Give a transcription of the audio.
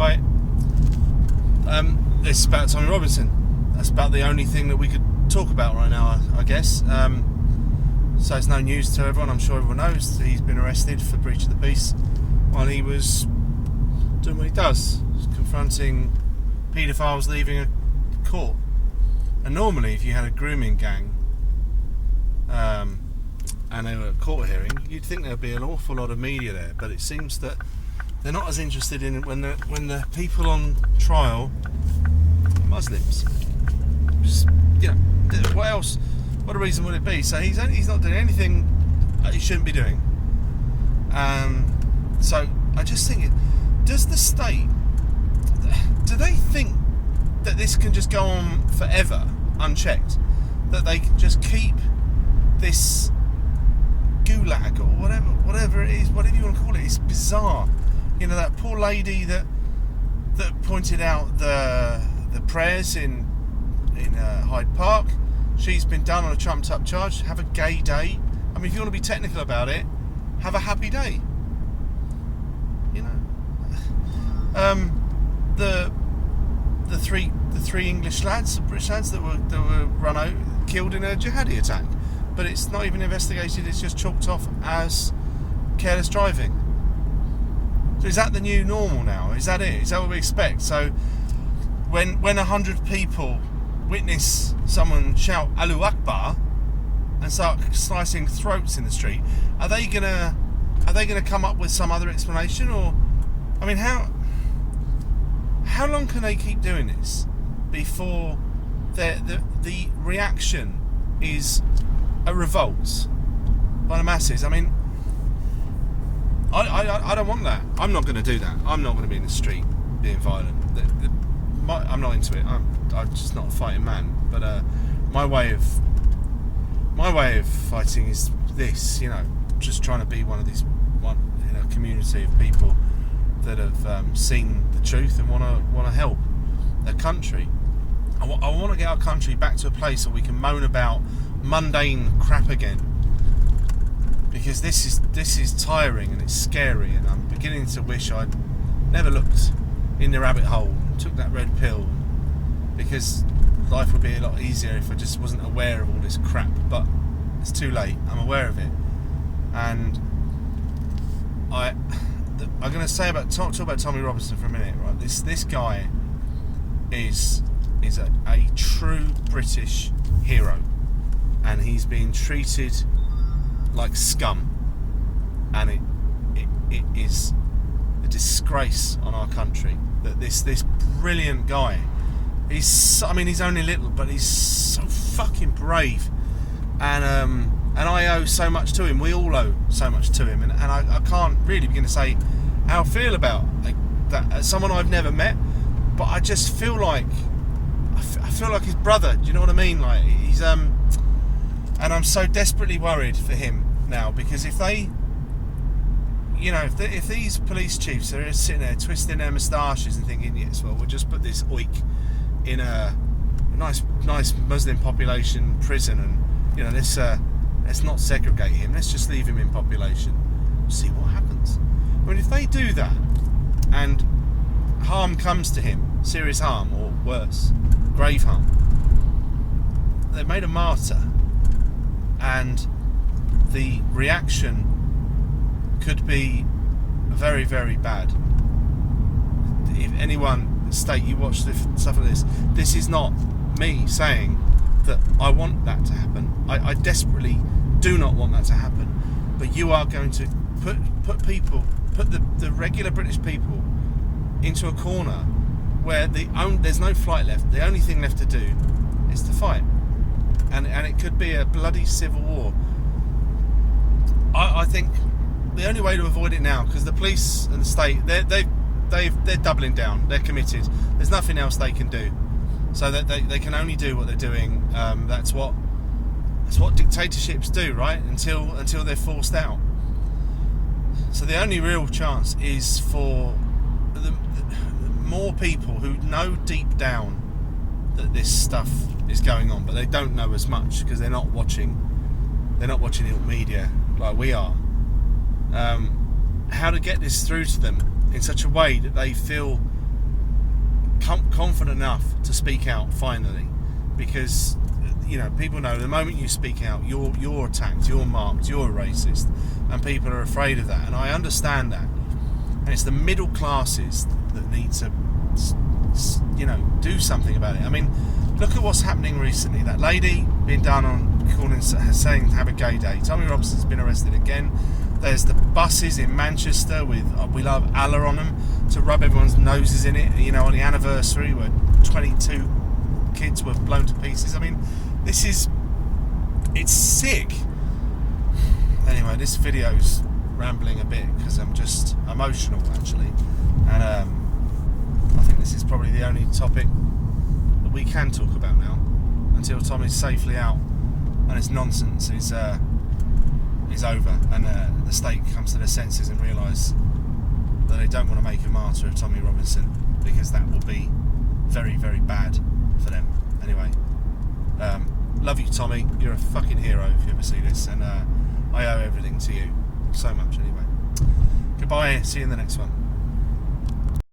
Right. This is about Tommy Robinson. That's about the only thing that we could talk about right now, I guess. So it's no news to everyone. I'm sure everyone knows that he's been arrested for breach of the peace while he was doing what he does, confronting paedophiles leaving a court. And normally, if you had a grooming gang and they were at a court hearing, you'd think there'd be an awful lot of media there. But it seems that they're not as interested in it when the people on trial are Muslims. Just, what else? What a reason would it be? So he's not doing anything he shouldn't be doing. So I just think, does the state, do they think that this can just go on forever unchecked? That they can just keep this Gulag or whatever it is, whatever you want to call it? It's bizarre. That poor lady that pointed out the prayers in Hyde Park. She's been done on a trumped up charge. Have a gay day. I mean, if you want to be technical about it, have a happy day. The three English lads, the British lads that were run out, killed in a jihadi attack, but it's not even investigated. It's just chalked off as careless driving. So is that the new normal now? Is that it? Is that what we expect? So when 100 people witness someone shout Allahu Akbar and start slicing throats in the street, are they gonna come up with some other explanation? Or, I mean, how long can they keep doing this before the reaction is a revolt by the masses? I mean, I don't want that. I'm not going to do that. I'm not going to be in the street being violent. I'm not into it. I'm just not a fighting man. But my way of fighting is this. Just trying to be one of these community of people that have seen the truth and want to help their country. I want to get our country back to a place where we can moan about mundane crap again. Because this is tiring and it's scary, and I'm beginning to wish I'd never looked in the rabbit hole and took that red pill, because life would be a lot easier if I just wasn't aware of all this crap. But it's too late. I'm aware of it, and I'm going to talk about Tommy Robinson for a minute. Right, this guy is a true British hero, and he's being treated like scum, and it is a disgrace on our country that this brilliant guy, he's only little, but he's so fucking brave, and I owe so much to him. We all owe so much to him, and I can't really begin to say how I feel about that as someone I've never met, but I just feel like his brother. Do you know what I mean? Like he's and I'm so desperately worried for him now, because if these police chiefs are sitting there twisting their moustaches and thinking, yes, well, we'll just put this oik in a nice Muslim population prison, and let's not segregate him, let's just leave him in population, see what happens. I mean, if they do that and harm comes to him, serious harm or worse, grave harm, they've made a martyr, and the reaction could be very, very bad. If anyone, state, you watch stuff like this is not me saying that I want that to happen. I desperately do not want that to happen. But you are going to put the regular British people into a corner where there's no fight left. The only thing left to do is to fight, and it could be a bloody civil war. I think the only way to avoid it now, because the police and the state, they're doubling down, they're committed. There's nothing else they can do, so that they can only do what they're doing. That's what dictatorships do, right? Until they're forced out. So the only real chance is for the more people who know deep down that this stuff is going on, but they don't know as much because they're not watching the media like we are. How to get this through to them in such a way that they feel confident enough to speak out finally, because people know the moment you speak out, you're attacked, you're marked, you're a racist, and people are afraid of that, and I understand that. And it's the middle classes that need to do something about it. I mean, look at what's happening recently. That lady being done on saying have a gay day. Tommy Robinson's been arrested again. There's the buses in Manchester with "We Love Allah" on them to rub everyone's noses in it. On the anniversary where 22 kids were blown to pieces. I mean, it's sick. Anyway, this video's rambling a bit because I'm just emotional actually, and I think this is probably the only topic that we can talk about now until Tommy's safely out and his nonsense is over, and the state comes to their senses and realise that they don't want to make a martyr of Tommy Robinson, because that will be very, very bad for them. Anyway, love you, Tommy. You're a fucking hero if you ever see this, and I owe everything to you so much. Anyway, goodbye. See you in the next one.